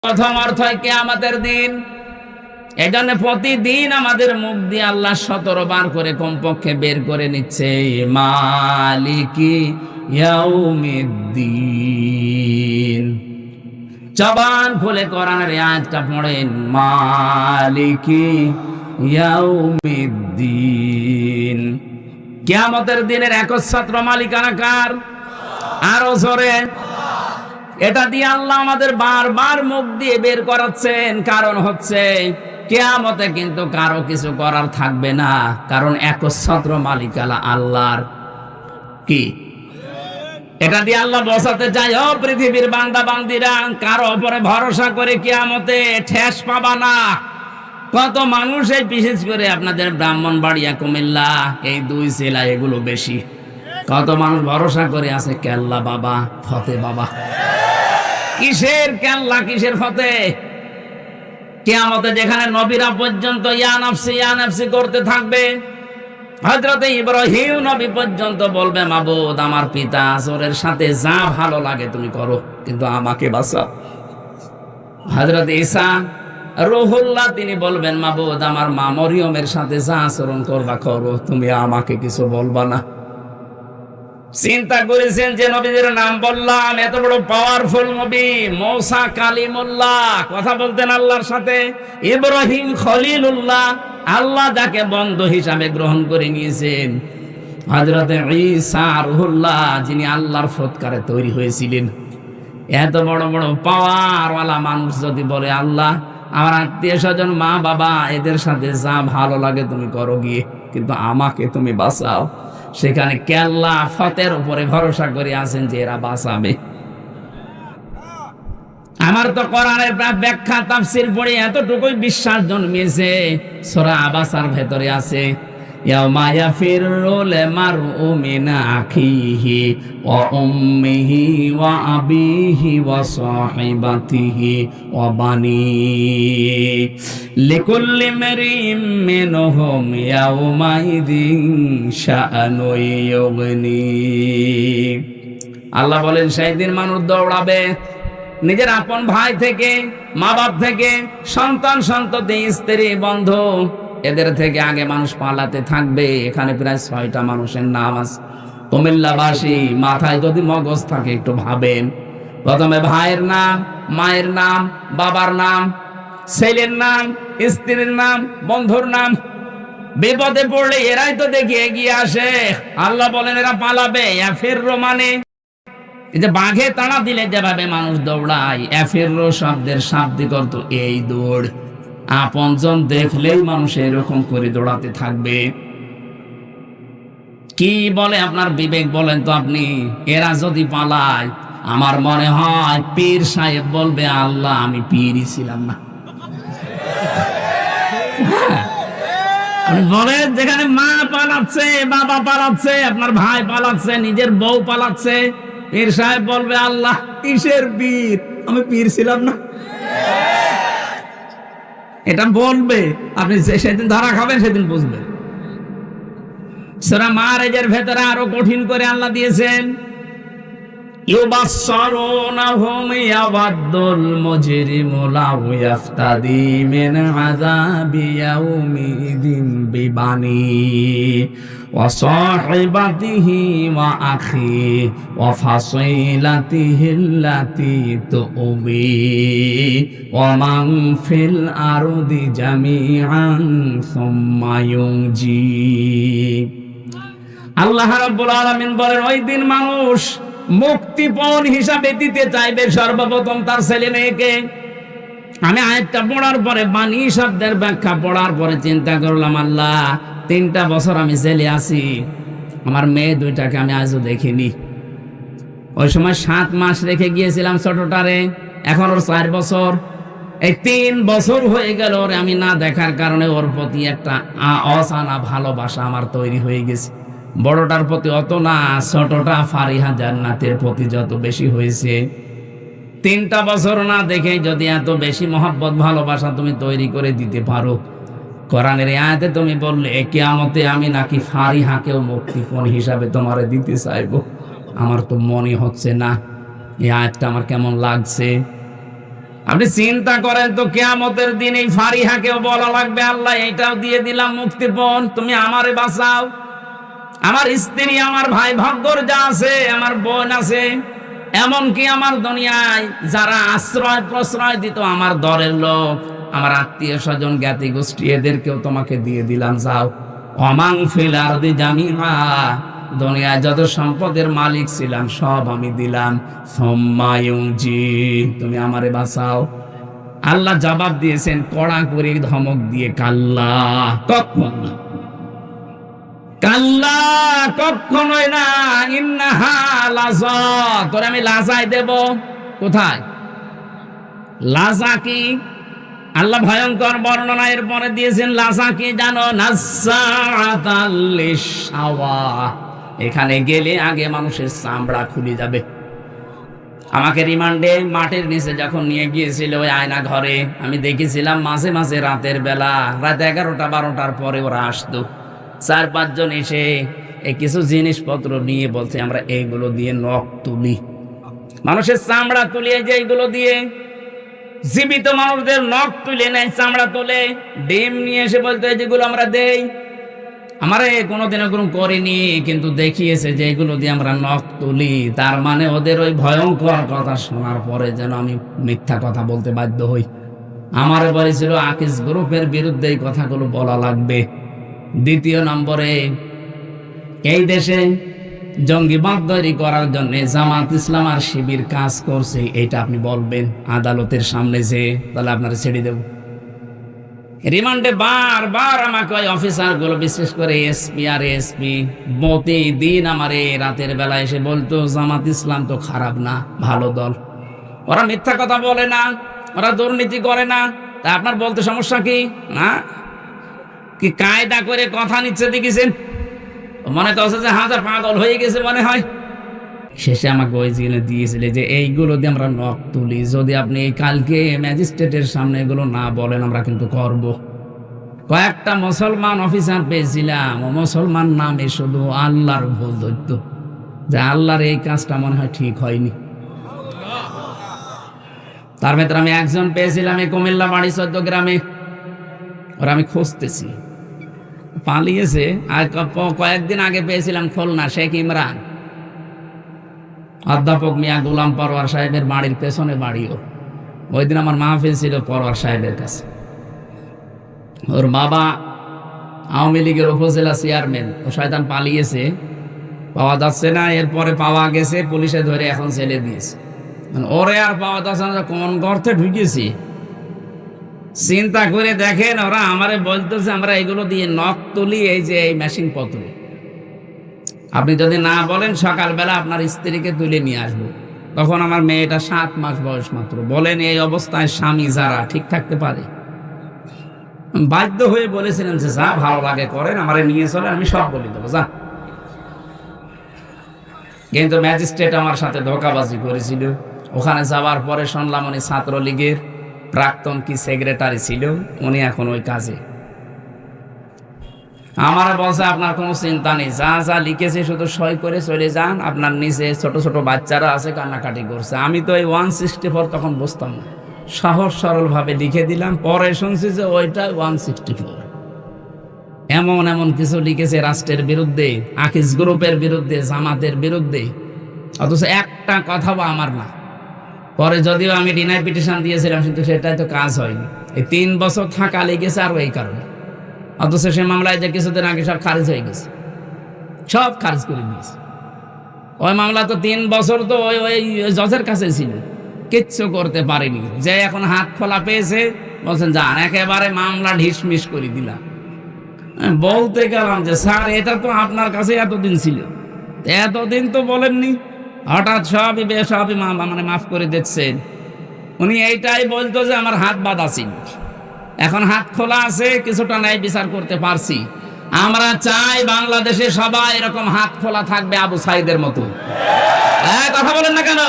প্রথম অর্থ কিয়ামতের দিন। এজন্য প্রতিদিন আমাদের মুখ দিয়ে আল্লাহ 17 বার করে কমপক্ষে বের করে নিচ্ছে মালিকি ইয়াউমিদ্দিন। জবান খুলে কোরআনের আয়াতটা পড়েন, মালিকি ইয়াউমিদ্দিন। কিয়ামতের দিনের একচ্ছত্র মালিকানা কার? আরো জোরে। এটা দিয়ে আল্লাহ আমাদের বারবার মুখ দিয়ে বের করাচ্ছেন। কারণ হচ্ছে কিয়ামতে কিন্তু কারো কিছু করার থাকবে না, কারণ একচ্ছত্র মালিকানা আল্লাহর। কি এটা দিয়ে আল্লাহ বোঝাতে চায়, ও পৃথিবীর বান্দা বান্দিরা, কারো উপরে ভরসা করে কিয়ামতে ঠেস পাবা না। কত মানুষ, এই বিশেষ করে আপনাদের ব্রাহ্মণবাড়িয়া, কুমিল্লা, এই দুই জেলা এগুলো বেশি। কত মানুষ ভরসা করে আছে কেল্লা বাবা, ফতে বাবা। কিসের কেল্লা, কিসের ফতে? কিয়ামতে যেখানে নবীরা পর্যন্ত ইয়া নাফসি করতে থাকবে, হযরতে ইব্রাহিম নবী পর্যন্ত বলবে, মাবুদ আমার পিতা আসরের সাথে যা ভালো লাগে তুমি করো, কিন্তু আমাকে বাঁচাও। হযরতে ঈসা রূহুল্লাহ তিনি বলবেন, মাবুদ আমার মা মরিয়মের সাথে যা আচরণ করবা করো, তুমি আমাকে কিছু বলবা না। চিন্তা করেছেন যে নবীদের নাম বললাম, এত বড় পাওয়ারফুল নবী মূসা কালিমুল্লাহ, কথা বলতেন আল্লাহর সাথে। ইব্রাহিম খলিলুল্লাহ, আল্লাহ যাকে বন্ধু হিসাবে গ্রহণ করে নিয়েছেন। হযরতে ঈসা রূহুল্লাহ, যিনি আল্লাহর ফৎকারে তৈরি হয়েছিলেন। এত বড় বড় পাওয়ারওয়ালা মানুষ যদি বলে, আল্লাহ আমার আত্মীয় স্বজন, মা বাবা, এদের সাথে যা ভালো লাগে তুমি করো গিয়ে, কিন্তু আমাকে তুমি বাঁচাও, সেখানে কেল্লা ফতের উপরে ভরসা করে আছেন যে এরা বাঁচাবে। আমার তো কোরআনের ব্যাখ্যা তাফসীর পড়ে এতটুকুই বিশ্বাস জন্মিয়েছে। সূরা আবাসার ভেতরে আছে, ইয়াউমা ইয়াফিরুল মারউ মিন আখিহি ওয়া উম্মিহি ওয়া আবিহি ওয়া সাহিবাতিহি ওয়া বানিহি লিকুল্লি ইমরিইম মিনহুম ইয়াউমাইযিন শাআনু ইউগনি। আল্লাহ বলেন, সেই দিন মানুষ দৌড়াবে নিজের আপন ভাই থেকে, মা বাপ থেকে, সন্তান সন্ততি, স্ত্রী বন্ধু, এদের থেকে আগে মানুষ পালাতে থাকবে। এখানে প্রায় 6টা মানুষের নাম আছে। কুমিল্লাবাসী মাথায় যদি মগজ থাকে একটু ভাবেন। প্রথমে ভাইয়ের নাম, মায়ের নাম, বাবার নাম, ছেলের নাম, স্ত্রীর নাম, বন্ধুর নাম। বিপদে পড়লে এরাই তো দেখি এগিয়ে আসে। আল্লাহ বলেন এরা পালাবে। ইয়াফিরু মানে এই যে বাঘে তাড়া দিলে যেভাবে মানুষ দৌড়ায়, ইয়াফিরু শব্দের শাব্দিক অর্থ এই দৌড়। আপনজন দেখলেই মানুষ এরকম করে দৌড়াতে থাকবে। কি বলে আপনার বিবেক বলেন তো আপনি? এরা যদি পালায়, আমার মনে হয় পীর সাহেব বলবে, আল্লাহ আমি পীরই ছিলাম না। আপনি বলেন, যেখানে মা পালাচ্ছে, বাবা পালাচ্ছে, আপনার ভাই পালাচ্ছে, নিজের বউ পালাচ্ছে, পীর সাহেব বলবে, আল্লাহ কিসের পীর, আমি পীর ছিলাম না। এটা বলবে। আপনি সেদিন ধরা খাবেন, সেদিন বুঝবেন। সূরা মাআরিজের ভেতরে আরো কঠিন করে আল্লাহ দিয়েছেন, ইউবাসসারুনাহুম ইয়াওয়াদ্দুল মুজরিমু লাউ ইয়াফতাদি মিন আযাবি ইয়াউমিদিন বিবানি ওয়া সাহিবাতিহি ওয়া আখি ওয়া ফাসিলাতিহি আল্লাতী তুবি ওয়া মান ফিল আরদি জামিআন সুম্মা ইউনজি। আল্লাহ রাব্বুল আলামিন বলেন, ওই দিন মানুষ মুক্তিপণ হিসাবে দিতে চাইবে সর্বপ্রথম তার ছেলে মেয়েকে। আমি আয়াতটা পড়ার পরে, বাণী শব্দের ব্যাখ্যা পড়ার পরে চিন্তা করলাম, আল্লাহ 3টা বছর আমি জেলে আছি, আমার মেয়ে 2টাকে আমি আজও দেখিনি। ওই সময় 7 মাস রেখে গিয়েছিলাম ছোটটারে, এখন ওর 4 বছর। এই 3 বছর হয়ে গেল ওরে আমি না দেখার কারণে ওর প্রতি একটা অজানা ভালোবাসা আমার তৈরি হয়ে গেছে। বড়টার প্রতি অত না, ছোটটা ফারিহা জান্নাতের প্রতি যত বেশি হয়েছে। 3টা বছর না দেখে যদি এত বেশি মহব্বত ভালোবাসা তুমি তৈরি করে দিতে পারো, কোরআনের আয়াতে তুমি বললে কিয়ামতে আমি নাকি ফারিহাকেও মুক্তিপণ হিসাবে তোমারে দিতে চাইবো। আমার তো মনে হচ্ছে না। এই আয়াতটা আমার কেমন লাগছে। আপনি চিন্তা করেন তো, কিয়ামতের দিন এই ফারিহাকেও বলা লাগবে আল্লাহ এইটাও দিয়ে দিলাম মুক্তিপণ, তুমি আমারে বাঁচাও। আমার স্ত্রী, আমার ভাই ভাগ্যর যা আছে, আমার বোন আছে, এমনকি আমার দুনিয়ায় যারা আশ্রয় প্রশ্রয় দিত, আমার দরের লোক, আমার আত্মীয় স্বজন, জ্ঞাতি গোষ্ঠী, এদেরকেও তোমাকে দিয়ে দিলাম, যাও। অমাং ফিল আরদি জামিআ, দুনিয়ায় যত সম্পদের মালিক ছিলাম সব আমি দিলাম। সুম্মা ইউনজি, তুমি আমারে বাঁচাও। আল্লাহ জবাব দিয়েছেন কড়া করে ধমক দিয়ে, কাল্লা, কখনো না, কাল্লা, কখনোই না, ইন্নাহা লাযা, তোরে আমি লাজায় দেব। কোথায় লাজা? কি আল্লাহ ভয়ঙ্কর বর্ণনা এর পরে দিয়েছেন। লাজা কি জানো? নাযাআতাল লিশাওয়া, এখানে গেলে আগে মানুষের চামড়া খুলে যাবে। আমাকে রিমান্ডে মাটির নিচে যখন নিয়ে গিয়েছিল ওই আয়না ঘরে, আমি দেখেছিলাম মাঝে মাঝে রাতের বেলা, রাত 11টা 12টার পরে ওরা আসতো, 4-5 জন এসে এই কিছু জিনিসপত্র নিয়ে বলছে আমরা এইগুলো দিয়ে নখ তুলি, মানুষের চামড়া তুলিয়ে, যে এইগুলো দিয়ে জীবিত মানুষদের নখ তুলে নেয়, চামড়া তোলে, ডিম নিয়ে এসে বলতো যেগুলো আমরা দেই। আমারে কোনোদিনও কোনো করিনি, কিন্তু দেখিয়েছে যে এগুলো দিয়ে আমরা নখ তুলি। তার মানে ওদের ওই ভয়ঙ্কর কথা শোনার পরে যেন আমি মিথ্যা কথা বলতে বাধ্য হই। আমারে বলেছিল আকিস গ্রুপের বিরুদ্ধে এই কথাগুলো বলা লাগবে। দ্বিতীয় নম্বরে, এই দেশে জঙ্গিবাদ তৈরি করার জন্য জামাত ইসলাম আর শিবির কাজ করছে, এটা আপনি বলবেন আদালতের সামনে, যে তাহলে আপনারা ছেড়ে দেব। রিমান্ডে বারবার আমাকে ওই অফিসার গুলো, বিশেষ করে এসপি আর এসপি, প্রতিদিন আমার রাতের বেলা এসে বলতো জামাত ইসলাম তো খারাপ না, ভালো দল, ওরা মিথ্যা কথা বলে না, ওরা দুর্নীতি করে না, তা আপনার বলতে সমস্যা কি? না কি কায়দা করে কথা নিচ্ছে দেখেছেন, মনে করছে যে হাজার পাগল হয়ে গেছে মনে হয়। শেষে আমাকে ওই জিনে দিয়েছিল যে এইগুলো দিয়ে আমরা নখ তুলি, যদি আপনি কালকে ম্যাজিস্ট্রেটের সামনে এগুলো না বলেন আমরা কিন্তু করব। কয়েকটা মুসলমান অফিসার পেয়েছিলাম, ও মুসলমান নামে শুধু আল্লাহর ভুল ধরত, যে আল্লাহর এই কাজটা মনে হয় ঠিক হয়নি। তার ভেতরে আমি একজন পেয়েছিলাম এই কুমিল্লা বাড়ি 14 গ্রামে, ওরা আমি খুঁজতেছি, পালিয়েছে। আর কয়েকদিন আগে পেয়েছিলাম খুলনা শেখ ইমরান, অধ্যাপক মিয়া গোলাম পরওয়ার সাহেবের বাড়ির পেছনে বাড়িও। ওই দিন আমার মাহফিল ছিল পরওয়ার সাহেবের কাছে। ওর বাবা আওয়ামী লীগের উপজেলা চেয়ারম্যান, ও শয়তান পালিয়েছে, পাওয়া যাচ্ছে না। এরপরে পাওয়া গেছে, পুলিশে ধরে এখন ছেলে দিয়েছে। মানে ওরে আর পাওয়া যাচ্ছে না, কোন গর্তে ঢুকেছি। চিন্তা করে দেখেন, ওরা আমারে বলতেছে আমরা এগুলো দিয়ে নখ তুলি, এই যে এই মেশিন পত্র, আপনি যদি না বলেন সকালবেলা আপনার স্ত্রীকে তুলে নিয়ে আসবো। তখন আমার মেয়েটা 7 মাস বয়স মাত্র। বলেন এই অবস্থায় স্বামী যারা ঠিক থাকতে পারে? বাধ্য হয়ে বলেছিলেন যে যা ভালো লাগে করেন, আমারে নিয়ে চলে, আমি সব বলে দেবো, যা। কিন্তু ম্যাজিস্ট্রেট আমার সাথে ধোঁকাবাজি করেছিল। ওখানে যাওয়ার পরে শুনলাম উনি ছাত্রলীগের প্রাক্তন কি সেক্রেটারি ছিল, উনি এখন ওই কাজে। আমার বলছে আপনার কোনো চিন্তা নেই, যা যা লিখেছে শুধু সই করে চলে যান, আপনার নিচে ছোট ছোট বাচ্চারা আছে কান্নাকাটি করছে। আমি তো এই 164 তখন বুঝতাম না, সহজ সরল ভাবে লিখে দিলাম। পরে শুনছি যে ওইটা 164। এমন এমন কিছু লিখেছে রাষ্ট্রের বিরুদ্ধে, আকিস গ্রুপের বিরুদ্ধে, জামাতের বিরুদ্ধে, অথচ একটা কথাও আমার না। পরে যদিও আমি ডিনাই পিটিশন দিয়েছিলাম, কিন্তু সেটাই তো কাজ হয়নি। এই 3 বছর থাকা লেগেছে আরো এই কারণে। অথচ সে মামলায় যে কিছুদিন আগে সব খারিজ হয়ে গেছে, সব খারিজ করে দিয়েছে। ওই মামলা তো 3 বছর তো ওই ওই জজের কাছে ছিল, কিচ্ছু করতে পারেনি। যে এখন হাত খোলা পেয়েছে, বলছেন যান, একেবারে মামলা ঢিসমিস করে দিলাম। বলতে গেলাম যে স্যার এটা তো আপনার কাছে এতদিন ছিল, এতদিন তো বলেননি, হঠাৎ সবই বেসবই মানে মাফ করে দিচ্ছেন। উনি এইটাই বলতো যে আমার হাত বাঁধা ছিল, এখন হাত খোলা আছে, কিছুটা ন্যায় বিচার করতে পারছি। আমরা চাই বাংলাদেশে সবাই এরকম হাত খোলা থাকবে, আবু সাইদের মতো। কথা বলেন না কেন?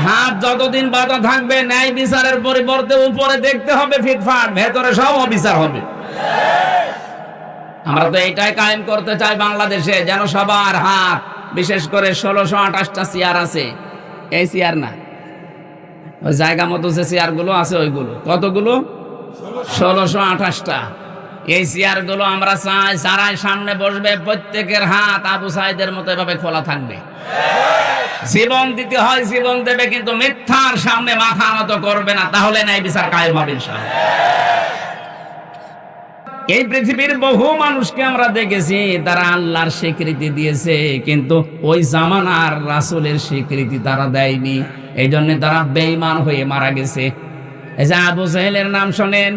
হাত যতদিন বাঁধা থাকবে, ন্যায় বিচারের পরিবর্তে উপরে দেখতে হবে ফিটফাট, ভেতরে সব অবিচার হবে। আমরা তো এইটাই কায়েম করতে চাই বাংলাদেশে, যেন সবার হাত, বিশেষ করে 1628টা চেয়ার আছে, এই চেয়ার না, ওই জায়গা মতো যে চেয়ারগুলো আছে ওইগুলো কতগুলো, 1628টা। এই চেয়ারগুলো আমরা চাই যারাই সামনে বসবে প্রত্যেকের হাত আবু সাইদের মতো এভাবে খোলা থাকবে। জীবন দিতে হয় জীবন দেবে, কিন্তু মিথ্যার সামনে মাথা নত করবে না, তাহলে নাই বিচার কায়েম হবে ইনশাআল্লাহ। এই পৃথিবীর বহু মানুষকে আমরা দেখেছি তারা আল্লাহর স্বীকৃতি দিয়েছে, কিন্তু ওই জামানার রাসূলের স্বীকৃতি তারা দেয়নি, এই জন্য তারা বেঈমান হয়ে মারা গেছে। এই যে আবু জাহেলের নাম শোনেন,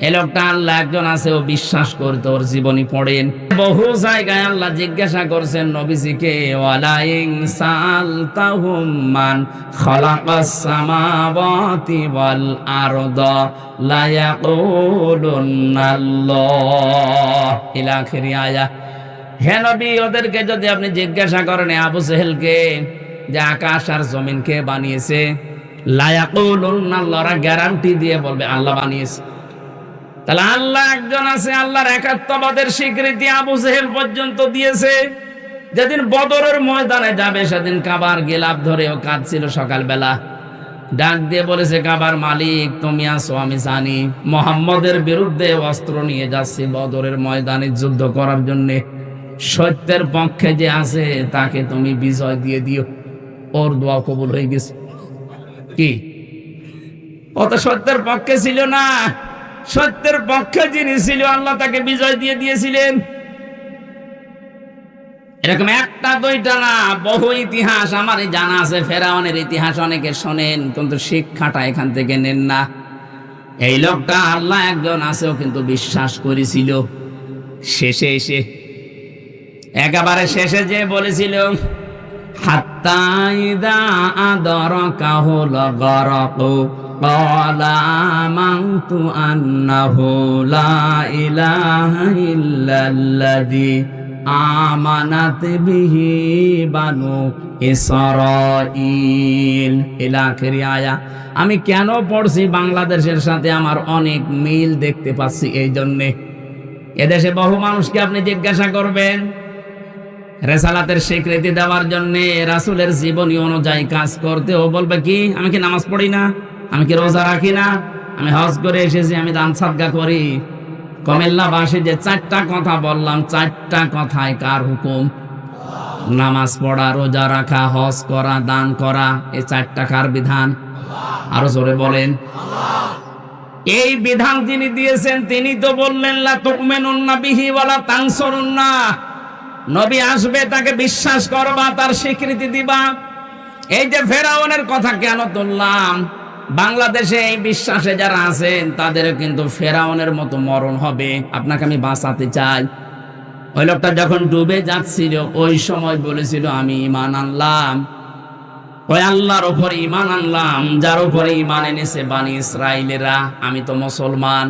এই লোকটা আল্লাহ একজন আছে, ও বিশ্বাস করতো, ওর জীবনী পড়েন। বহু জায়গায় আল্লাহ জিজ্ঞাসা করছেন নবীজিকে, ওয়ালা ইন সালতাহুম মান খালাকাস সামাওয়াতি ওয়াল আরদা লা ইয়াকুলুনাল্লাহ ইলা আখিরি আয়া। হে নবী, ওদেরকে যদি আপনি জিজ্ঞাসা করেন আবু জাহেলকে যে আকাশ আর জমিন কে বানিয়েছে, লা ইয়াকুলুনাল্লাহ, ওরা গ্যারান্টি দিয়ে বলবে আল্লাহ বানিয়েছে। তাহলে আল্লাহ একজন আছে, আল্লাহর একাত্মবাদের স্বীকৃতি আবু জেহেল পর্যন্ত দিয়েছে। যেদিন বদরের ময়দানে যাবে সেদিন কাবার গিলাফ ধরেও কাঁদছিল, সকালবেলা ডাক দিয়ে বলেছে, কাবার মালিক তুমি আসো, আমি জানি মুহাম্মদের বিরুদ্ধে অস্ত্র নিয়ে যাচ্ছি বদরের ময়দানে যুদ্ধ করার জন্য, সত্যের পক্ষে যে আছে তাকে তুমি বিজয় দিয়ে দিও। ওর দোয়া কবুল হয়ে গেছে। কি ও তো সত্যের পক্ষে ছিল না, সত্যের পক্ষে যিনি ছিল আল্লাহ তাকে বিজয় দিয়ে দিয়েছিলেন। এরকম একটা দুইটা না, বহু ইতিহাস আমার জানা আছে। ফেরাউনের ইতিহাস অনেকে শোনেন, কিন্তু শিক্ষাটা এখান থেকে নেন না। এই লোকটা আল্লাহ একজন আছেও কিন্তু বিশ্বাস করেছিল। শেষে এসে একেবারে শেষে যে বলেছিল, হাত্তা ইযা আদরাকাহুল গরকু ক্বালা আমানতু আন্নাহু লা ইলাহা ইল্লাল্লাযী আমানাত বিহি বানু ইসরাঈল ইলা আখিরি আয়া। আমি কেন পড়ছি, বাংলাদেশের সাথে আমার অনেক মিল দেখতে পাচ্ছি। এই জন্যে এদেশে বহু মানুষকে আপনি জিজ্ঞাসা করবেন রেসালাতের স্বীকৃতি দেওয়ার জন্য, রাসূলের জীবনী অনুযায়ী কাজ করতে, ও বলবে কি আমি কি নামাজ পড়ি না, আমি কি রোজা রাখি না, আমি হজ করে এসেছি, আমি দান সাদকা করি। কুমিল্লাবাসী যে 4টা কথা বললাম, 4টা কথায় কার হুকুম? নামাজ পড়া, রোজা রাখা, হজ করা, দান করা, এই 4টা কার বিধান? আরো জোরে বলেন। এই বিধান যিনি দিয়েছেন তিনি তো বললেন লা তুমিনুন্না বিহি ওয়ালা তানসুরুন্না, নবী আসবে তাকে বিশ্বাস করবা, তার স্বীকৃতি দিবা। এই যে ফেরাউনের কথা কেন তুললাম, বাংলাদেশে এই বিশ্বাসে যারা আছেন তাদের কিন্তু ফেরাউনের মতো মরণ হবে। আপনাকে আমি বাঁচাতে চাই। ওই লোকটা যখন ডুবে যাচ্ছিল ওই সময় বলেছিল আমি ঈমান আনলাম, ওই আল্লাহর উপরে ঈমান আনলাম যার উপরে ঈমান এনেছে বনি ইসরাইলেরা, আমি তো মুসলমান।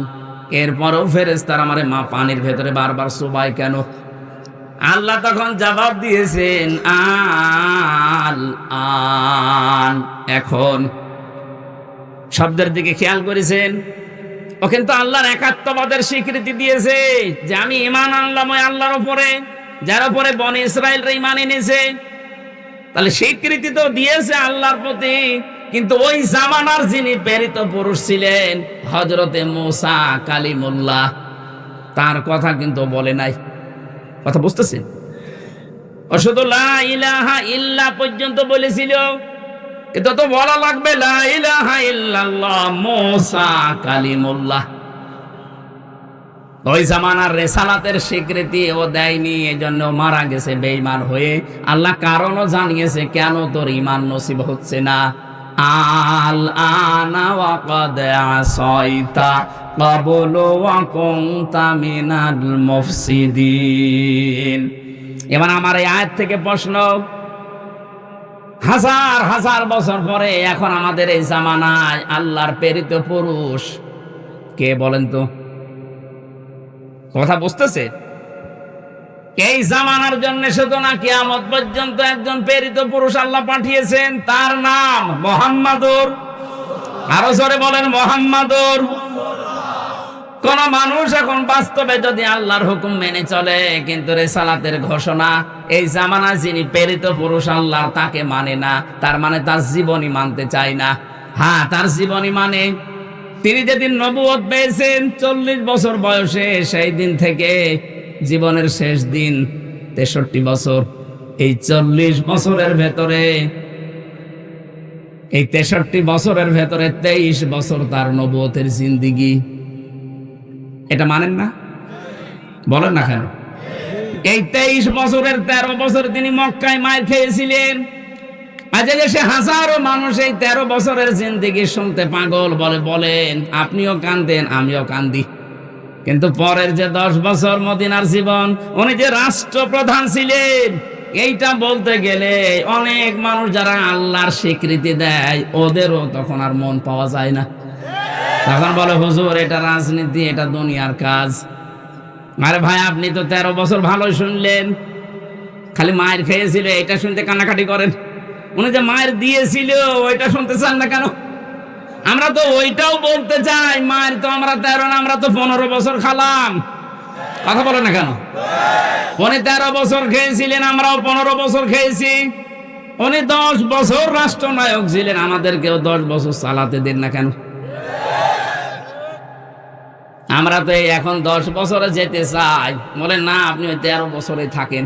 এরপরেও ফেরেশতারা আমারে পানির ভেতরে বারবার চুবায় কেন? আল্লাহ তখন জবাব দিয়েছেন আল আন, এখন। শব্দের দিকে খেয়াল করেছেন? ও কিন্তু আল্লাহর একাত্মবাদের স্বীকৃতি দিয়েছে যে আমি ঈমান আনলাম ওই আল্লাহর উপরে যার উপরে বনি ইসরাইলরা ঈমান এনেছে। তাহলে স্বীকৃতি তো দিয়েছে আল্লাহর প্রতি, কিন্তু ওই জামানার যিনি প্রেরিত পুরুষ ছিলেন হযরতে মূসা কালিমুল্লাহ, তার কথা কিন্তু বলে নাই। কথা বুঝতেছেন? ও শুধু লা ইলাহা ইল্লা পর্যন্ত বলেছিল, কিন্তু তো বলা লাগবে লা ইলাহা ইল্লাল্লাহ মূসা কালিমুল্লাহ। ওই জামানার রেসালাতের স্বীকৃতি ও দেয়নি, এজন্য মারা গেছে বেঈমান হয়ে। আল্লাহ কারণও জানিয়েছে কেন তোর ঈমান নসিব হচ্ছে না। আল আনা ওয়া ক্বাদ আসাইতা ক্বাবলু ওয়া কুনতা মিনাল মুফসিদিন। এবার আমার এই আয়াত থেকে প্রশ্ন, হাজার হাজার বছর পরে এখন আমাদের এই জামানায় আল্লাহর প্রেরিত পুরুষ কে বলেন তো? কথা বুঝতেছে? এই জামানার জন্য শুধু না, কিয়ামত পর্যন্ত একজন প্রেরিত পুরুষ আল্লাহ পাঠিয়েছেন, তার নাম মুহাম্মাদুর। আরো জোরে বলেন মুহাম্মাদুর। কোন মানুষ এখন বাস্তবে যদি আল্লাহর হুকুম মেনে চলে কিন্তু রেসালাতের ঘোষণা এই জামানায় যিনি প্রেরিত পুরুষ আল্লাহ তাকে মানে না, তার মানে তার জীবনই মানতে চায় না। হ্যাঁ, তার জীবনী মানে তিনি যেদিন নবুয়ত পেয়েছেন 40 বছর বয়সে, সেই দিন থেকে জীবনের শেষ দিন 63 বছর। এই 40 বছরের ভেতরে, এই 63 বছরের ভেতরে 23 বছর তার নবুয়তের জিন্দেগি। এটা মানেন না? বলেন না কেন? এই 23 বছরের 13 বছর তিনি মক্কায় মার খেয়েছিলেন। আজ দেশে হাজারো মানুষ এই 13 বছরের জিন্দেগি শুনতে পাগল। বলেন আপনিও কান্দেন, আমিও কান্দি। কিন্তু পরের যে 10 বছর মদিনার জীবন, উনি যে রাষ্ট্রপ্রধান ছিলেন, এইটা বলতে গেলে অনেক মানুষ যারা আল্লাহর স্বীকৃতি দেয়, ওদেরও তখন আর মন পাওয়া যায় না। তখন বলে হুজুর এটা রাজনীতি, এটা দুনিয়ার কাজ। আরে ভাই, আপনি তো 13 বছর ভালোই শুনলেন, খালি মায়ের খেয়েছিল এটা শুনতে কান্নাকাটি করেন। উনি যে মায়ের দিয়েছিল ওইটা শুনতে চান না কেন? আমরা তো ওইটাও বলতে চাই। মায়ের তো আমরা 13 না, আমরা তো 15 বছর খালাম। কথা বলে না কেন? উনি 13 বছর খেয়েছিলেন, আমরাও 15 বছর খেয়েছি। উনি 10 বছর রাষ্ট্রনায়ক ছিলেন, আমাদেরকেও 10 বছর চালাতে দেন না কেন? আমরা তো এখন 10 বছরে যেতে চাই। বলে না, আপনি ওই 13 বছরে থাকেন।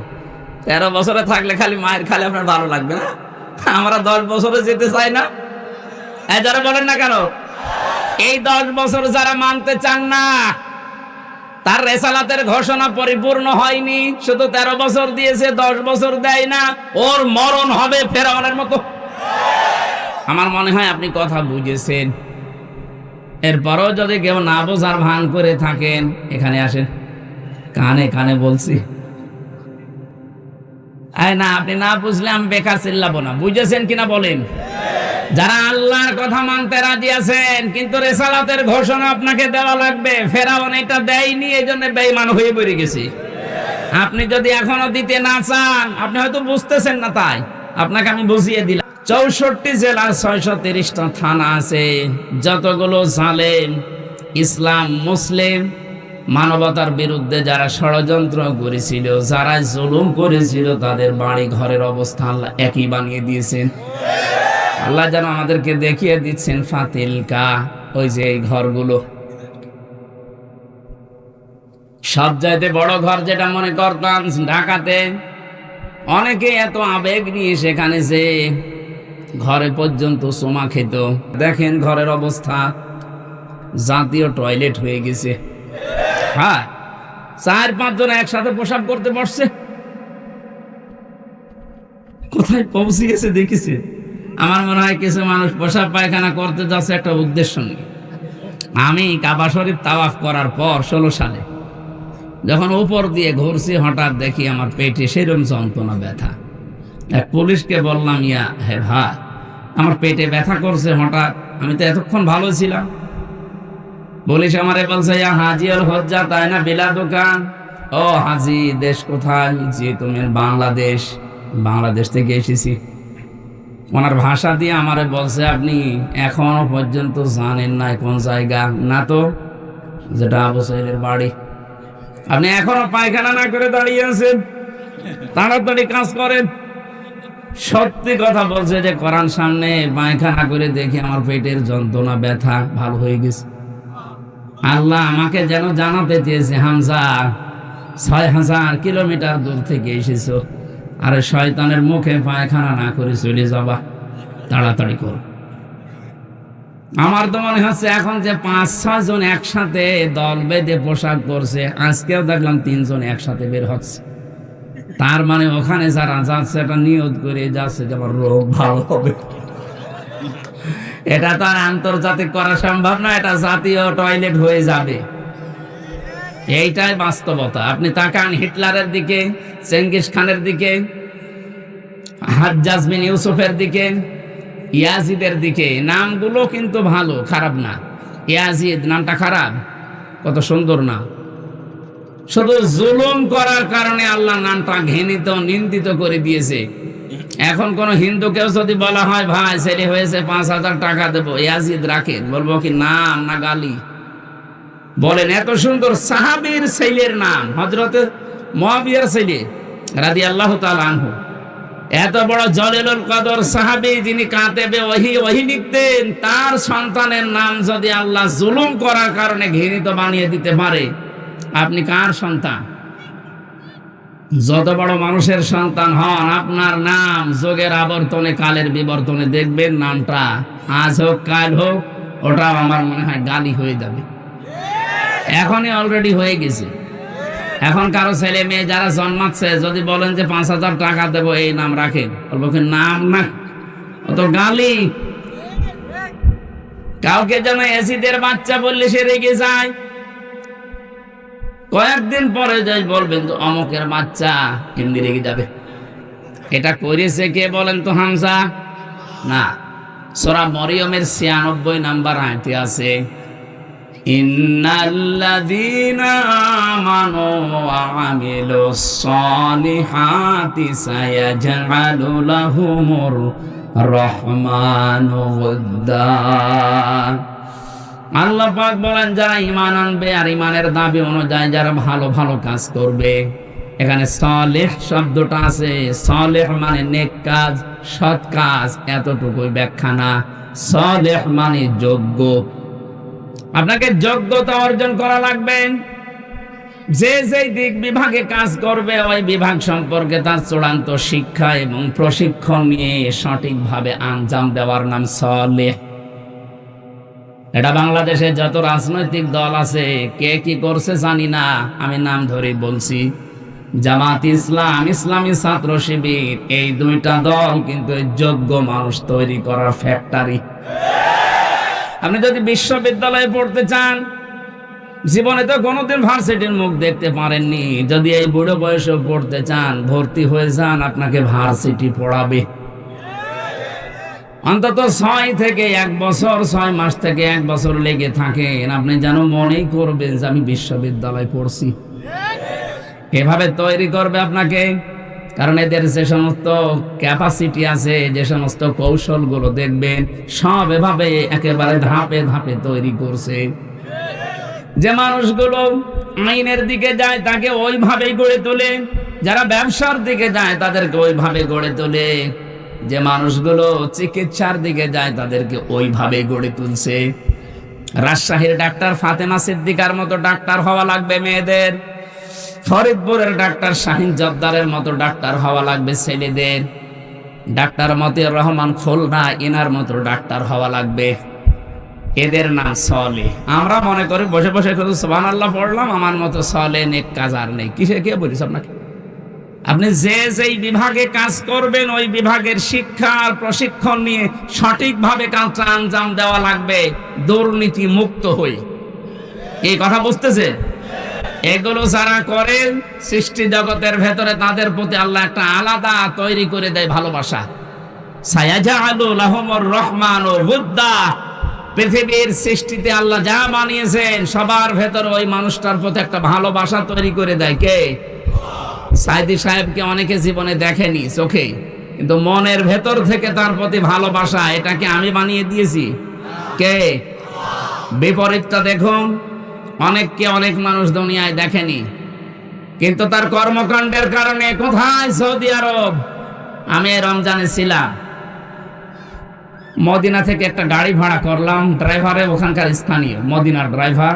13 বছরে থাকলে খালি মায়ের খালি আপনার ভালো লাগবে না? আমরা 10 বছরে যেতে চাই না। যারা বলেন না কেন? এই 10 বছর যারা মানতে চান না, তার রেসালাতের ঘোষণা পরিপূর্ণ হয়নি। শুধু 13 বছর দিয়েছে, 10 বছর দেয় না। ওর মরণ হবে ফেরাউনের মতো। আমার মনে হয় আপনি কথা বুঝেছেন। এরপরও যদি কেউ না বোঝার ভান করে থাকেন, এখানে আসেন, কানে কানে বলছি। না, আপনি না বুঝলে আমি বেকার চিল্লাবো না। বুঝেছেন কিনা বলেন? যারা আল্লাহর কথা মানতে রাজি আছেন, কিন্তু রেসালাতের ঘোষণা আপনাকে দেওয়া লাগবে। ফেরাউন এটা দেয়নি, এই জন্য বেঈমান হয়ে পড়ে গেছে। আপনি যদি এখনো দিতে না চান, আপনি হয়তো বুঝতেছেন না, তাই আপনাকে আমি বুঝিয়ে দিলাম। 64 জেলার 630টা থানা আছে। যতগুলো জালেম, ইসলাম মুসলিম, মানবতার বিরুদ্ধে যারা ষড়যন্ত্র করেছিল, যারা জুলুম করেছিল, তাদের বাড়ি ঘরের অবস্থা আল্লাহ একই বানিয়ে দিয়েছেন। আল্লাহ যেন আমাদেরকে দেখিয়ে দিচ্ছেন ফাতিলকা, ওই যে এই ঘরগুলো। সব চাইতে বড় ঘর যেটা মনে করতাম ঢাকাতে, অনেকে এত আবেগ নিয়ে সেখানে যে ঘরে পর্যন্ত সোমা খেত। দেখেন ঘরের অবস্থা, জাতীয় টয়লেট হয়ে গেছে। হ্যাঁ, 4-5 জন একসাথে প্রসাব করতে বসছে। কোথায় পৌঁছিয়েছে দেখেছে? আমার মনে হয় কিছু মানুষ প্রসাব পায়খানা করতে যাচ্ছে একটা উদ্দেশ্য নিয়ে। আমি কাবা শরীফ তাওয়াফ করার পর 16 সালে যখন উপর দিয়ে ঘুরছি, হঠাৎ দেখি আমার পেটে সেরকম যন্ত্রণা, ব্যথা। এক পুলিশকে বললাম, হে ভাই, আমার পেটে ব্যথা করছে হঠাৎ, আমি তো এতক্ষণ ভালো ছিলাম। পুলিশ আমারে বলছে, হাজি আর হজ্জা তাই না বেলা দোকান। ও হাজি, দেশ কোথায়? জি, তুমি বাংলাদেশ। বাংলাদেশ থেকে এসেছি। ওনার ভাষা দিয়ে আমারে বলছে, আপনি এখনো পর্যন্ত জানেন না কোন জায়গা? না তো, যেটা আবু সাইদের বাড়ি। আপনি এখনো পায়খানা না করে দাঁড়িয়ে আছেন, তাড়াতাড়ি কাজ করেন। সত্যি কথা বলছে যে কোরআন সামনে পায়খানা করে দেখি আমার পেটের যন্ত্রণা, ব্যথা ভালো হয়ে গেছে। আল্লাহ আমাকে যেন জানাতে চেয়েছে, হামজা 6000 কিলোমিটার দূর থেকে এসেছো, আরে শয়তানের মুখে পায়খানা না করে চলে যাবা, তাড়াতাড়ি করো। আমার তো মনে হচ্ছে এখন যে 5-6 জন একসাথে দল বেঁধে পোশাক করছে, আজকেও দেখলাম 3 জন একসাথে বের হচ্ছে। তার মানে ওখানে যারা যাচ্ছে এটা নিয়ত করে যাচ্ছে যে আমার রোগ ভালো হবে। এটা তো আর আন্তর্জাতিক করা সম্ভব না, এটা জাতীয় টয়লেট হয়ে যাবে। এইটাই বাস্তবতা। আপনি তাকান হিটলারের দিকে, চেঙ্গিস খানের দিকে, হাজ্জাজ বিন ইউসুফের দিকে, ইয়াজিদের দিকে। নামগুলো কিন্তু ভালো, খারাপ না। ইয়াজিদ নামটা খারাপ, কত সুন্দর না। শুধু জুলুম করার কারণে আল্লাহ নামটা ঘৃণিত, নিন্দিত করে দিয়েছে। এখন কোন হিন্দুকেও যদি বলা হয়, ভাই ছেলে হয়েছে 5000 টাকা দেবো, ইয়াজিদ রাখে, বলবো কি নাম না গালি? বলেন, এত সুন্দর সাহাবীর ছেলের নাম, হযরত মুয়াবিয়ার ছেলে রাদিয়াল্লাহু তাআলা আনহু। এত বড় জলিলুল কদর সাহাবী, যিনি কাতেবে ওহী লিখতেন, তার সন্তানের নাম যদি আল্লাহ জুলুম করার কারণে ঘৃণিত বানিয়ে দিতে পারে, আপনি কার সন্তান? যত বড় মানুষের সন্তান হন, আপনার নাম যোগের আবর্তনে, কালের বিবর্তনে দেখবেন নামটা আজ হোক কাল হোক, ওটাও আমার মনে হয় গালি হয়ে যাবে। এখনই অলরেডি হয়ে গেছে। এখন কারো ছেলে মেয়ে যারা জন্মাচ্ছে, যদি বলেন যে 5,000 টাকা দেবো এই নাম রাখেন, বলবো কি নাম না, ও তো গালি। কাউকে যেন এসিদের বাচ্চা বললে সে রেগে যায়, কয়েকদিন পরে যাই বলবেন তো অমুকের বাচ্চা, এমনি রেগে যাবে। এটা করেছে কে বলেন তো? হামজা না, সূরা মরিয়মের 96 নাম্বার আয়াতে আছে, ইন্নাল্লাযীনা আমানু ওয়া আমিলুস সালিহাতি সায়াজআলু লাহুমুর রহমানু ওদ্দা। আল্লাহ পাক বলেন, যারা ঈমান আনবে আর ঈমানের দাবি অনুযায়ী যারা ভালো ভালো কাজ করবে, এখানে সালেহ শব্দটা আছে। সালেহ মানে নেক কাজ, সৎ কাজ, এতটুকুই ব্যাখ্যা না। সালেহ মানে যোগ্য। আপনাকে যোগ্যতা অর্জন করা লাগবে। যে যে দিক বিভাগে কাজ করবে, ওই বিভাগ সম্পর্কে তার চূড়ান্ত শিক্ষা এবং প্রশিক্ষণ নিয়ে সঠিকভাবে আঞ্জাম দেওয়ার নাম সালেহ। এটা বাংলাদেশে যত রাজনৈতিক দল আছে, কে কি করছে জানি না, আমি নাম ধরে বলছি, জামাত ইসলাম, ইসলামী ছাত্র শিবির, এই দুইটা দল কিন্তু যোগ্য মানুষ তৈরি করার ফ্যাক্টরি। আপনি যদি বিশ্ববিদ্যালয়ে পড়তে চান, জীবনে তো কোনোদিন ভার্সিটির মুখ দেখতে পারেননি, যদি এই বুড়ো বয়সে পড়তে চান, ভর্তি হয়ে যান, আপনাকে ভার্সিটি পড়াবে। অন্তত 6 থেকে 1 বছর, 6 মাস থেকে 1 বছর লেগে থাকেন, আপনি যেন মনেই করবেন যে আমি বিশ্ববিদ্যালয়ে পড়ছি। এভাবে তৈরি করবে আপনাকে, কারণ এদের যে সমস্ত ক্যাপাসিটি আছে, যে সমস্ত কৌশলগুলো দেখবেন, সব এভাবে একেবারে ধাপে ধাপে তৈরি করছে। যে মানুষগুলো আইনের দিকে যায় তাকে ওইভাবেই গড়ে তোলে, যারা ব্যবসার দিকে যায় তাদেরকে ওইভাবে গড়ে তোলে, যে মানুষগুলো চিকিৎসার দিকে যায় তাদেরকে ওইভাবে গড়ে তুলছে। রাজশাহীর ডাক্তার ফাতেমা সিদ্দিকার মতো ডাক্তার হওয়া লাগবে মেয়েদের, ফরিদপুরের ডাক্তার শাহিন জব্দারের মতো ডাক্তার হওয়া লাগবে ছেলেদের, ডাক্তার মতিউর রহমান খুলনা এনার মতো ডাক্তার হওয়া লাগবে। এদের নাম সলে। আমরা মনে করি বসে বসে শুধু সুবহানাল্লাহ পড়লাম, আমার মতো সলে নেক কাজ আর নেই। কিসে কে বলিস আপনাকে? আপনি যে যেই বিভাগে কাজ করবেন, ওই বিভাগের শিক্ষা আর প্রশিক্ষণ নিয়ে সঠিকভাবে কাজটা আঞ্জাম দেওয়া লাগবে, দুর্নীতি মুক্ত হয়ে। এই কথা বুঝতেছে? এগুলো যারা করেন, সৃষ্টি জগতের ভেতরে তাদের প্রতি আল্লাহ একটা আলাদা তৈরি করে দেয় ভালোবাসা। সায়াজআলু লাহুমুর রহমানু ওদ্দা। পৃথিবীর সৃষ্টিতে আল্লাহ যা বানিয়েছেন, সবার ভেতরে ওই মানুষটার প্রতি একটা ভালোবাসা তৈরি করে দেয়। কে? সাইদি সাহেবকে অনেকে জীবনে দেখেনি চোখে, কিন্তু মনের ভেতর থেকে তার প্রতি ভালোবাসা, এটাকে আমি বানিয়ে দিয়েছি। কে? বিপরীতটা দেখুন, অনেককে অনেক মানুষ দুনিয়ায় দেখেনি, কিন্তু তার কর্মকাণ্ডের কারণে কোথায়? সৌদি আরব। আমি রমজানে ছিলাম, মদিনা থেকে একটা গাড়ি ভাড়া করলাম, ড্রাইভারে ওখানকার স্থানীয় মদিনার ড্রাইভার।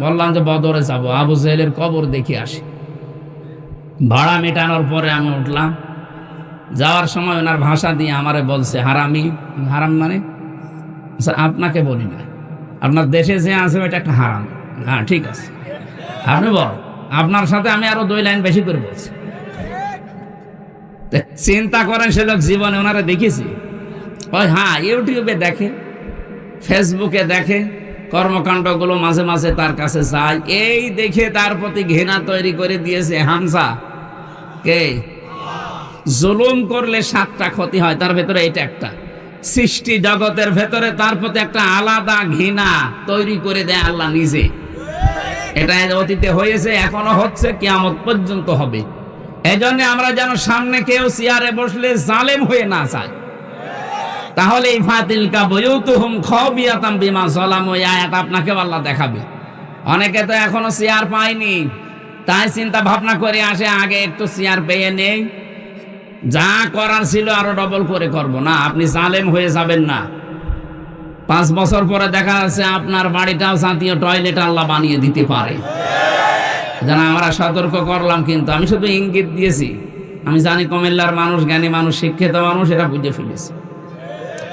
বললাম যে বদরে যাব, আবু জেহেলের কবর দেখে আসি। ভাড়া মেটানোর পরে আমি উঠলাম, যাওয়ার সময় ওনার ভাষা দিয়ে আমারে বলছে হারামি। হারাম মানে? আপনাকে বলি না, আপনার দেশে যে আছে ওইটা একটা হারাম। হ্যাঁ ঠিক আছে, আপনি বল, আপনার সাথে আমি আরো 2 লাইন বেশি করে বলছি। চিন্তা করেন, সে লোক জীবনে ওনারা দেখেছি? ওই হ্যাঁ, ইউটিউবে দেখে, ফেসবুকে দেখে, কর্মকাণ্ডগুলো মাঝে মাঝে তার কাছে যায়, এই দেখে তার প্রতি ঘৃণা তৈরি করে দিয়েছে। হামজা কে? জুলুম করলে 7টা ক্ষতি হয়, তার ভেতরে এটা একটা। সৃষ্টি জগতের ভেতরে তার প্রতি একটা আলাদা ঘৃণা তৈরি করে দেয় আল্লাহ নিজে। এটা অতীতে হয়েছে, এখনো হচ্ছে, কিয়ামত পর্যন্ত হবে। এজন্য আমরা যেন সামনে কেউ চেয়ারে বসলে জালেম হয়ে না যায়। তাহলে এই ফাতিলকা বুয়ুতুহুম খাবিয়াতাম বিমা যালামু, এই আয়াত আপনাকে আল্লাহ দেখাবে। অনেকে তো এখনো চেয়ার পায়নি, তাই চিন্তা ভাবনা করে আসে আগে একটু চেয়ার পেয়ে নেই, যা করার ছিল আরো ডবল করে করব না, আপনি জালেম হয়ে যাবেন না। 5 বছর পরে দেখা যাচ্ছে আপনার বাড়িটাও জাতীয় টয়লেট আল্লাহ বানিয়ে দিতে পারে। জানা আমরা সতর্ক করলাম, কিন্তু আমি শুধু ইঙ্গিত দিয়েছি। আমি জানি কুমিল্লার মানুষ জ্ঞানী মানুষ, শিক্ষিত মানুষ, এরা বুঝে ফেলেছে।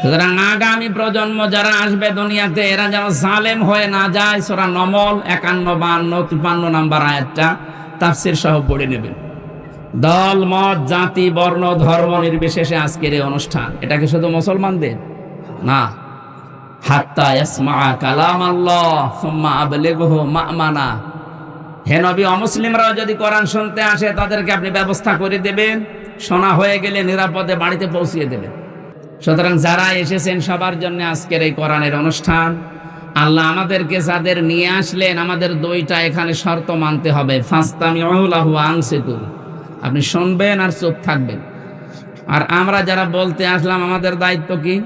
সুতরাং আগামী প্রজন্ম যারা আসবে দুনিয়াতে, এরা যেন জালেম হয়ে না যায়। সূরা নমল 51, 52, 53 নাম্বার আয়াতটা তাফসীর সহ পড়ে নেবেন। দল মত জাতি বর্ণ ধর্ম নির্বিশেষে আজকের এই অনুষ্ঠান, এটা কি শুধু মুসলমানদের না? হাত্তা ইয়াসমা কালাম আল্লাহ সুম্মা আবলিগহু মা'মানা। হে নবী, অমুসলিমরাও যদি কোরআন শুনতে আসে তাদেরকে আপনি ব্যবস্থা করে দেবেন, শোনা হয়ে গেলে নিরাপদে বাড়িতে পৌঁছিয়ে দেবেন। সুতরাং যারা এসেছেন সবার জন্য আজকের এই কোরআনের অনুষ্ঠান। আল্লাহ আমাদেরকে যাদের নিয়ে আসলেন, আমাদের দুইটা এখানে শর্ত মানতে হবে। ফাস্তামিউ লাহু ওয়া আনসিতু, আপনি শুনবেন আর চুপ থাকবেন। আর আমরা যারা বলতে আসলাম, আমাদের দায়িত্ব কি?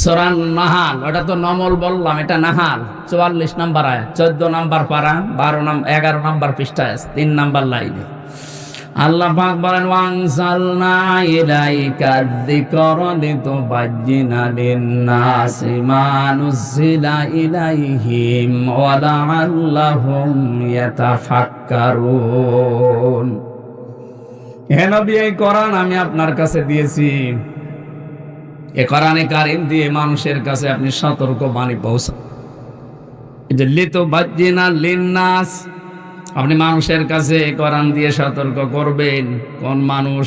সূরা নাহাল, ওটা তো নমল বললাম, এটা নাহাল 44 নাম্বার আয়াত, 14 নাম্বার পারা, 11 নাম্বার পৃষ্ঠায়, 3 নাম্বার লাইনে আল্লাহ পাক বলেন, ওয়ানজালনা ইলাইকা যিকরা লিতুবাজ্জিনা লিন-নাসি মা নুজিলা ইলাইহিম ওয়া লাআল্লাহুম ইয়াতাফাক্কারুন। হে নবী, এই কোরআন আমি আপনার কাছে দিয়েছি। এই কোরআনে কারীম দিয়ে মানুষের কাছে আপনি সতর্ক বাণী পৌঁছান। এই যে লিতুবাজ্জিনা লিন-নাস, আপনি মানুষের কাছে কোরআন দিয়ে সতর্ক করবেন। কোন মানুষ?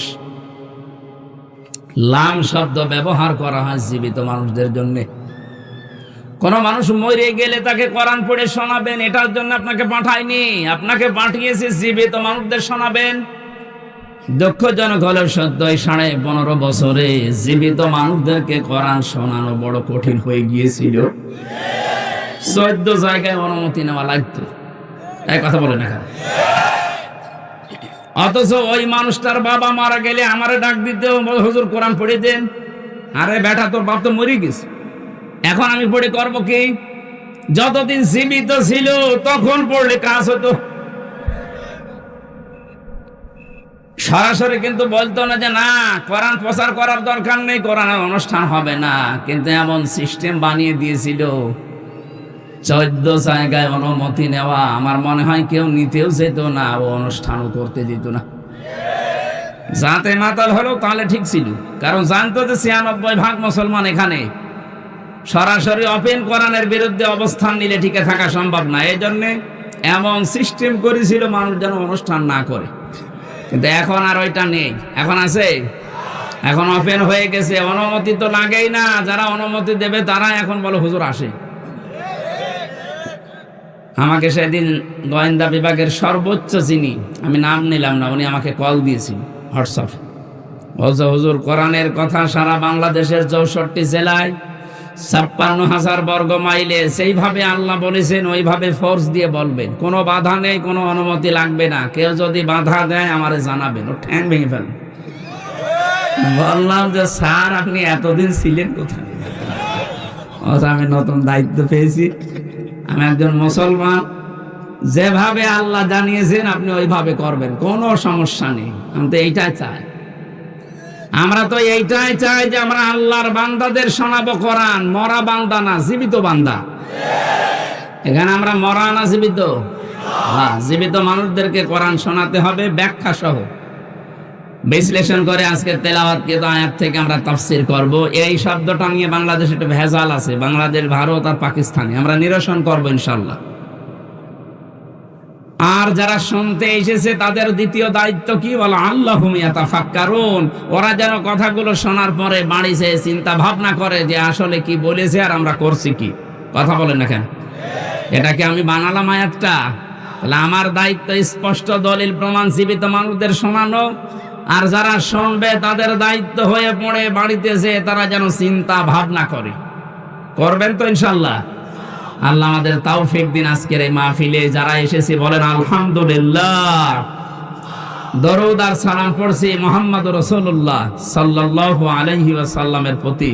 লাম শব্দ ব্যবহার করা হয় জীবিত মানুষদের জন্য। কোন মানুষ মরে গেলে তাকে কোরআন পড়ে শোনাবেন, এটার জন্য আপনাকে পাঠায়নি। আপনাকে পাঠিয়েছে জীবিত মানুষদের শোনাবেন। দুঃখজনক হলেও সত্য, 15.5 বছরে জীবিত মানুষদেরকে কোরআন শোনানো বড় কঠিন হয়ে গিয়েছিল। 14 জায়গায় অনুমতি নেওয়া লাগতো। এই কথা বলে না, অথচ ওই মানুষটার বাবা মারা গেলে আমারে ডাক দিতে, হুজুর কোরআন পড়ে দেন। আরে বেটা, তোর বাপ তো মরে গেছে, এখন আমি পড়ে করবো কি? যতদিন জীবিত ছিল তখন পড়লে কাজ হতো। সরাসরি কিন্তু বলতো না যে না, কোরআন প্রচার করার দরকার নেই, কোরআনের অনুষ্ঠান হবে না। কিন্তু এমন সিস্টেম বানিয়ে দিয়েছিল, 14 জায়গায় অনুমতি নেওয়া। আমার মনে হয় কেউ নিতেও যেত না, ও অনুষ্ঠানও করতে দিত না। যাতে মাতাল হলো তাহলে ঠিক ছিল, কারণ জানতো যে 96% মুসলমান এখানে। সরাসরি ওপেন কোরআনের বিরুদ্ধে অবস্থান নিলে টিকে থাকা সম্ভব না। এই জন্যে এমন সিস্টেম করেছিল মানুষ যেন অনুষ্ঠান না করে। কিন্তু এখন আর ওইটা নেই। এখন আছে, এখন ওপেন হয়ে গেছে, অনুমতি তো লাগেই না। যারা অনুমতি দেবে তারা এখন বলো হুজুর আসে। আমাকে সেদিন গোয়েন্দা বিভাগের সর্বোচ্চ যিনি, আমি নাম নিলাম না, উনি আমাকে কল দিয়েছিল হোয়াটসঅ্যাপ। বলছে হুজুর, কোরআনের কথা সারা বাংলাদেশের 64 জেলায় 56,000 বর্গ মাইলে সেইভাবে আল্লাহ বলেছেন, ওইভাবে ফোর্স দিয়ে বলবেন। কোনো বাধা নেই, কোনো অনুমতি লাগবে না। কেউ যদি বাধা দেয় আমারে জানাবেন, ও ঠ্যাং ভেঙে ফেলবেন। বললাম যে স্যার, আপনি এতদিন ছিলেন কোথায়? আমি নতুন দায়িত্ব পেয়েছি, আমি একজন মুসলমান, যেভাবে আল্লাহ জানিয়েছেন আপনি ওইভাবে করবেন, কোনো সমস্যা নেই। আমি তো এইটাই চাই। আমরা তো এইটাই চাই যে আমরা আল্লাহর বান্দাদের শোনাবো কোরআন। মরা বান্দা না, জীবিত বান্দা। এখানে আমরা মরা না জীবিত? হ্যাঁ, জীবিত মানুষদেরকে কোরআন শোনাতে হবে ব্যাখ্যা সহ, বিশ্লেষণ করে। আজকে তেলাওয়াতকৃত আয়াত থেকে আমরা তাফসীর করব। এই শব্দটা নিয়ে বাংলাদেশে একটা ভেজাল আছে, বাংলাদেশ, ভারত আর পাকিস্তানে। আমরা নিরসন করবো ইনশাল্লাহ। আর যারা শুনতে এসেছে তাদের দ্বিতীয় দায়িত্ব কি? বলা আল্লাহুম ইয়াতাফাক্কারুন, ওরা যেন কথাগুলো শোনার পরে বাড়ি যেয়ে চিন্তা ভাবনা করে যে আসলে কি বলেছে আর আমরা করছি কি। কথা বলেন না কেন? এটা কি আমি বানালাম আয়াতটা? তাহলে আমার দায়িত্ব স্পষ্ট দলিল প্রমাণ জীবিত মানুষদের শোনানো। আর যারা শুনবে তাদের দায়িত্ব হয়ে পড়ে বাড়িতে যেয়ে তারা যেন চিন্তা ভাবনা করে। করবেন তো ইনশাল্লাহ? আল্লাহ আমাদের তৌফিক দিন। আজকের এই মাহফিলে যারা এসেছে বলেন আলহামদুলিল্লাহ। দরুদ আর সালাম পড়ছি মুহাম্মদুর রাসূলুল্লাহ সাল্লাল্লাহু আলাইহি ওয়াসাল্লামের প্রতি,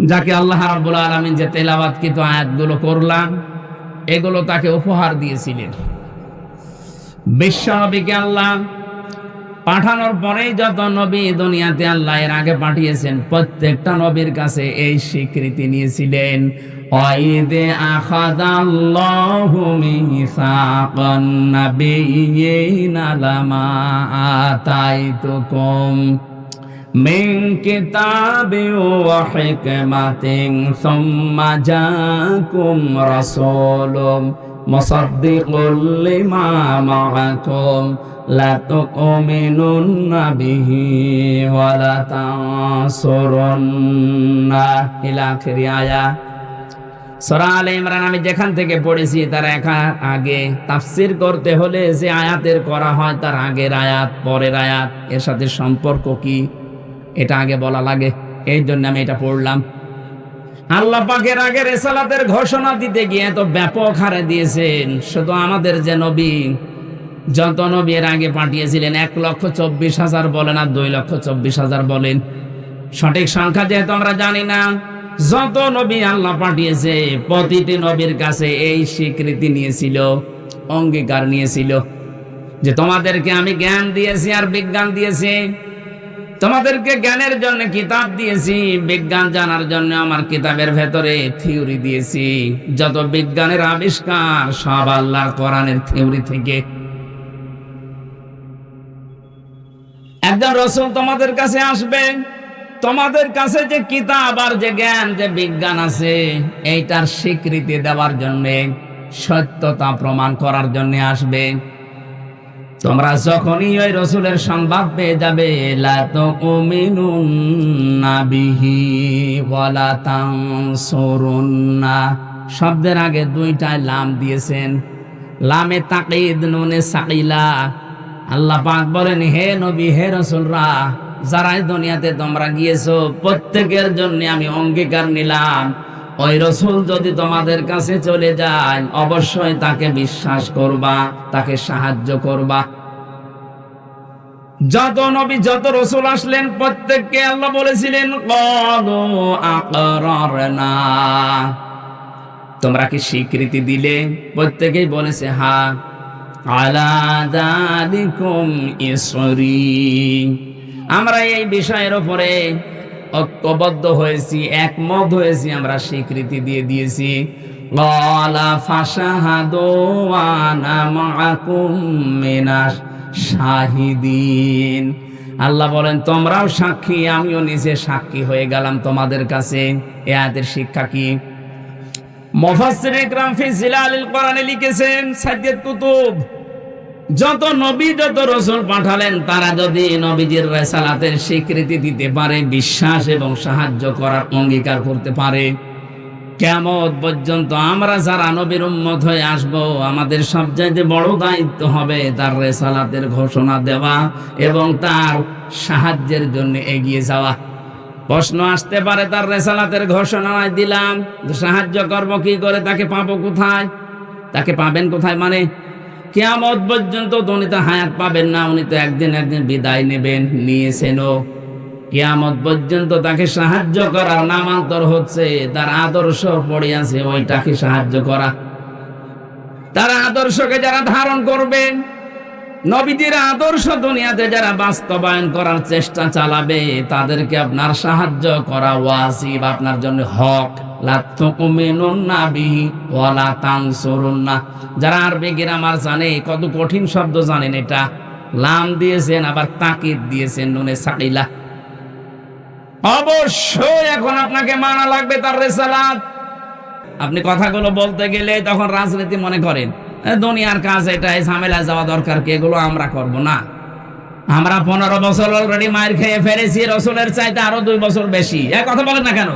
যাকে আল্লাহ রাব্বুল আলামিন যে তেলাওয়াতকৃত আয়াতগুলো করলাম এগুলো তাকে উপহার দিয়েছিলেন। বিশ্বনবীকে আল্লাহ পাঠানোর পরেই যত নবী দুনিয়াতে আল্লাহ এর আগে পাঠিয়েছেন প্রত্যেকটা নবীর কাছে এই স্বীকৃতি নিয়েছিলেন, ওয়াইদে আখাযাল্লাহু মিসাকান নাবিয়্যিনা লামা আতাইতুকুম মিন কিতাবিন ওয়া হিকমাতিন সুম্মা জাআকুম রাসূলুম মুসাদ্দিকুল লিমা মাআকুম লা তুমিনুন্না বিহি ওয়া লা তানসুরুন্না ইলা আখিরি আয়াত। সূরা আলে ইমরান আমি যেখান থেকে পড়েছি তার আগে তাফসীর করতে হলে যে আয়াতের করা হয় তার আগের আয়াত পরের আয়াত এর সাথে সম্পর্ক কি এটা আগে বলা লাগে, এই জন্য আমি এটা পড়লাম। আল্লাহ পাকের আগে রিসালাতের ঘোষণা দিতে গিয়ে এত ব্যাপক হারে দিয়েছেন। শুধু আমাদের যে নবী যত নবী এর আগে পাঠিয়েছিলেন 1,24,000 বলেন আর 2,24,000 বলেন, সঠিক সংখ্যা যেহেতু আমরা জানি না, যত নবী আল্লাহ পাঠিয়েছে প্রতিটি নবীর কাছে এই স্বীকৃতি নিয়েছিল, অঙ্গীকার নিয়েছিল যে তোমাদেরকে আমি জ্ঞান দিয়েছি আর বিজ্ঞান দিয়েছি, তোমাদেরকে জ্ঞানের জন্য কিতাব দিয়েছি, বিজ্ঞান জানার জন্য আমার কিতাবের ভেতরে থিওরি দিয়েছি। যত বিজ্ঞানের আবিষ্কার সব আল্লাহর কোরআনের থিওরি থেকে। একজন রাসূল তোমাদের কাছে আসবে, তোমাদের কাছে যে কিতাব আর যে জ্ঞান যে বিজ্ঞান আছে এইটার স্বীকৃতি দেওয়ার জন্য, সত্যতা প্রমাণ করার জন্য আসবে। তোমরা যখনই ওই রাসূলের সংবাদ পেয়ে যাবে, লা তুমিনুন্না বিহি ওয়া লা তানসুরুন্না শব্দের আগে দুইটা লাম দিয়েছেন, লামে তাকিদ নুনে সাকিলা। আল্লাহ পাক বলেন, হে নবী হে রাসূলরা, যারা দুনিয়াতে তোমরা গিয়েছো প্রত্যেকের জন্য আমি অঙ্গীকার নিলাম, ওই রাসূল যদি তোমাদের কাছে চলে যায় অবশ্যই তাকে বিশ্বাস করবা, তাকে সাহায্য করবা। যত নবী যত রাসূল আসলেন প্রত্যেককে আল্লাহ বলেছিলেন ক্বালু আকরারনা, তোমরা কি স্বীকৃতি দিলে? প্রত্যেকেই বলেছে হ্যাঁ। আলা যালিকুম ইসরি, আমরা এই বিষয়ের উপরে ঐক্যবদ্ধ হয়েছি, একমত হয়েছি, আমরা স্বীকৃতি দিয়ে দিয়েছি। ক্বালা ফাশাহাদু ওয়া আনা মাআকুম মিনাশ শাহিদিন, আল্লাহ বলেন তোমরাও সাক্ষী, আমিও নিজে সাক্ষী হয়ে গেলাম তোমাদের কাছে। এই আয়াতের শিক্ষা কি? মুফাসসির ইকরাম ফি জিলালিল কোরআনে লিখেছেন, সাইয়্যিদ কুতুব যত নবী যত রাসূল পাঠালেন তারা যদি নবীজির রিসালাতের স্বীকৃতি দিতে পারে, বিশ্বাস এবং সাহায্য করার অঙ্গীকার করতে পারে, কিয়ামত পর্যন্ত আমরা যারা নবীর উম্মত হয়ে আসব আমাদের সবচেয়ে বড় দায়িত্ব হবে তার রিসালাতের ঘোষণা দেওয়া এবং তার সাহায্যের জন্য এগিয়ে যাওয়া। প্রশ্ন আসতে পারে, তার রিসালাতের ঘোষণা দিলাম, সাহায্য করব কি করে, তাকে পাবো কোথায়? তাকে পাবেন কোথায় মানে কিয়ামত পর্যন্ত তো উনি তো হায়াত পাবেন না, উনি তো একদিন বিদায় নেবেন, নিয়েছেনও। কিয়ামত পর্যন্ত তাকে সাহায্য করার নামান্তর হচ্ছে তার আদর্শ পড়ে আছে ওইটাকে সাহায্য করা। তার আদর্শকে যারা ধারণ করবে, নবীজির আদর্শ দুনিয়াতে যারা বাস্তবায়ন করার চেষ্টা চালাবে, তাদেরকে আপনার সাহায্য করা ওয়াজিব, আপনার জন্য হক। লা তুমিনুন্না বিহি ওয়া লা তানসুরুন্না, যারা আরবি গ্রামার জানে, কত কঠিন শব্দ জানেন, এটা লাম দিয়েছেন আবার তাকিদ দিয়েছেন নুনে সাকিলা। অবশ্যই এখন আপনাকে মানা লাগবে তার রিসালাত। আপনি কথাগুলো বলতে গেলে তখন রাজনীতি মনে করেন, দুনিয়ার কাজ এটা, এই ঝামেলায় যাওয়া দরকার কি, এগুলো আমরা করব না। আমরা 15 বছর অলরেডি মার খেয়ে ফেলেছি, রাসূলের চাইতে আরো 2 বছর বেশি। এক কথা বলেন না কেন?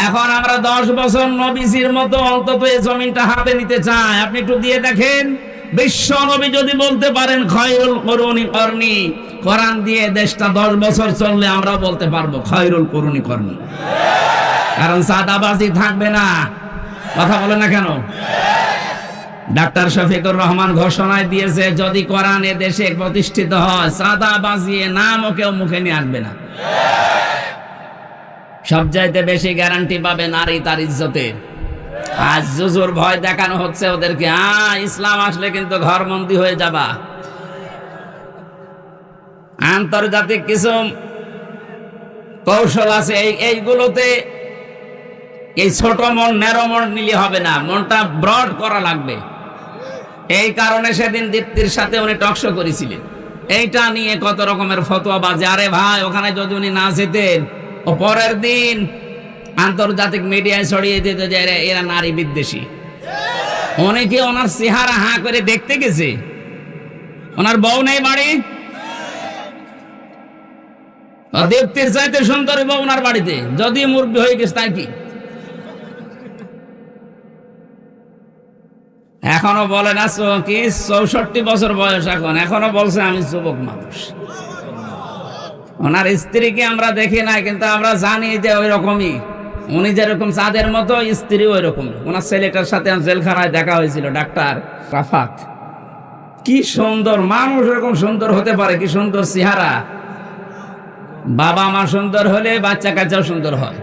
এখন আমরা 10 বছর নবীজির মতো অন্তত এই জমিনটা হাতে নিতে চাই। আপনি একটু দিয়ে দেখেন, বিশ্ব নবী যদি বলতে পারেন খায়রুল কুরুনি করনি, কোরআন দিয়ে দেশটা 10 বছর চললে আমরা বলতে পারবো খায়রুল কুরুনি করনি, কারণ সাদাবাজি থাকবে না। কথা বলেন না কেন? ডাক্তার শফিকুর রহমান ঘোষণায় দিয়েছে, যদি কোরআন এ দেশে প্রতিষ্ঠিত হয় সাদাবাজি নামও কেউ মুখে নিয়ে আসবে না। সবচাইতে বেশি গ্যারান্টি পাবে নারী তার ইজ্জতের। আজ জুজুর ভয় দেখানো হচ্ছে ওদেরকে, ইসলাম আসলে কিন্তু ঘরবন্দি হয়ে যাবা। আন্তর্জাতিক কিছু কৌশল আছে, এইগুলোতে এই ছোট মন ন্যারো মন নিলে হবে না, মনটা ব্রড করা লাগবে। এই কারণে সেদিন দীপ্তির সাথে উনি টকশো করেছিলেন, এইটা নিয়ে কত রকমের ফতোয়া বাজে। আরে ভাই, ওখানে যদি উনি না যেতেন, ও পরের দিন আন্তর্জাতিক মিডিয়ায় ছড়িয়ে দিত যে এরা নারী বিদ্বেষী। অনেকে ওনার চেহারা হাঁ করে দেখতে গেছে, ওনার বউ নেই বাড়ি, দীপ্তির চাইতে সুন্দর বউ ওনার বাড়িতে, যদি মুরব্বী হয়ে গেছে তাই কি। এখনো বলে না কি 64 বছর বয়স, এখনো বলছে আমি যুবক মানুষ। ওনার স্ত্রীকে আমরা দেখি না, কিন্তু আমরা জানি যে ওই রকমই, উনি যেরকম চাঁদের মতো, স্ত্রী ওই রকম। ওনার ছেলেটার সাথে জেলখানায় দেখা হয়েছিল, ডাক্তার রাফাত। কি সুন্দর মানুষ, এরকম সুন্দর হতে পারে, কি সুন্দর চেহারা। বাবা মা সুন্দর হলে বাচ্চা কাচ্চাও সুন্দর হয়,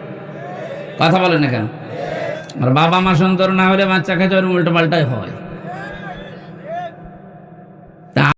কথা বলেন না কেন? আর বাবা মা সুন্দর না হলে বাচ্চা কাচ্চা উল্টো পাল্টাই হয়।